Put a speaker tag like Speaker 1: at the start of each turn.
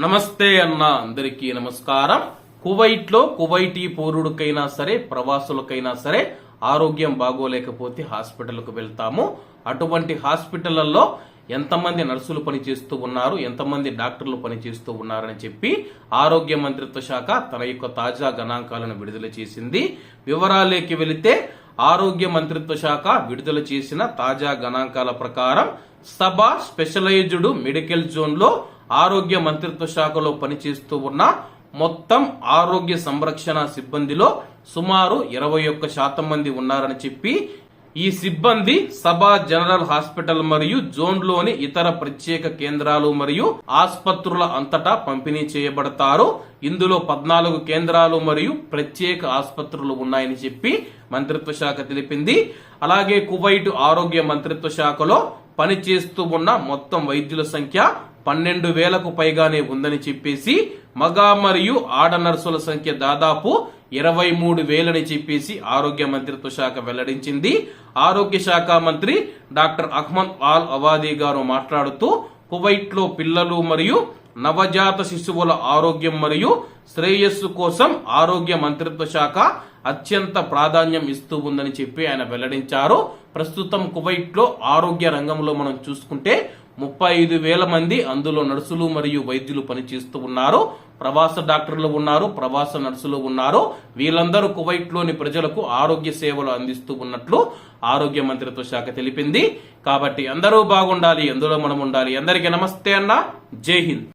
Speaker 1: నమస్తే అన్న, అందరికీ నమస్కారం. కువైట్ లో కువైటీ పౌరుడికైనా సరే, ప్రవాసులకైనా సరే ఆరోగ్యం బాగోలేకపోతే హాస్పిటల్కు వెళ్తాము. అటువంటి హాస్పిటళ్లలో ఎంతమంది నర్సులు పనిచేస్తూ ఉన్నారు, ఎంతమంది డాక్టర్లు పనిచేస్తూ ఉన్నారని చెప్పి ఆరోగ్య మంత్రిత్వ శాఖ తన యొక్క తాజా గణాంకాలను విడుదల చేసింది. వివరాలేకి వెళితే ఆరోగ్య మంత్రిత్వ శాఖ విడుదల చేసిన తాజా గణాంకాల ప్రకారం సబా స్పెషలైజ్డ్ మెడికల్ జోన్ లో ఆరోగ్య మంత్రిత్వ శాఖలో పనిచేస్తూ ఉన్న మొత్తం ఆరోగ్య సంరక్షణ సిబ్బందిలో సుమారు 21% మంది ఉన్నారని చెప్పి, ఈ సిబ్బంది సబా జనరల్ హాస్పిటల్ మరియు జోన్లోని ఇతర ప్రత్యేక కేంద్రాలు మరియు ఆసుపత్రుల అంతటా పంపిణీ చేయబడతారు. ఇందులో 14 కేంద్రాలు మరియు ప్రత్యేక ఆసుపత్రులు ఉన్నాయని చెప్పి మంత్రిత్వ శాఖ తెలిపింది. అలాగే కువైట్ ఆరోగ్య మంత్రిత్వ శాఖలో పనిచేస్తూ ఉన్న మొత్తం వైద్యుల సంఖ్య 12,000కు పైగానే ఉందని చెప్పేసి, మగ మరియు ఆడ నర్సుల సంఖ్య దాదాపు 23,000 చెప్పేసి ఆరోగ్య మంత్రిత్వ శాఖ వెల్లడించింది. ఆరోగ్య శాఖ మంత్రి డాక్టర్ అహ్మద్ ఆల్ అవాదీ గారు మాట్లాడుతూ, కువైట్ లో పిల్లలు మరియు నవజాత శిశువుల ఆరోగ్యం మరియు శ్రేయస్సు కోసం ఆరోగ్య మంత్రిత్వ శాఖ అత్యంత ప్రాధాన్యం ఇస్తూ ఉందని చెప్పి ఆయన వెల్లడించారు. ప్రస్తుతం కువైట్ లో ఆరోగ్య రంగంలో మనం చూసుకుంటే 35,000 మంది అందులో నర్సులు మరియు వైద్యులు పనిచేస్తూ ఉన్నారు. ప్రవాస డాక్టర్లు ఉన్నారు, ప్రవాస నర్సులు ఉన్నారు. వీళ్ళందరూ కువైట్ లోని ప్రజలకు ఆరోగ్య సేవలు అందిస్తూ ఉన్నట్లు ఆరోగ్య మంత్రిత్వ శాఖ తెలిపింది. కాబట్టి అందరూ బాగుండాలి, అందులో మనం ఉండాలి. అందరికీ నమస్తే అన్న, జై హింద్.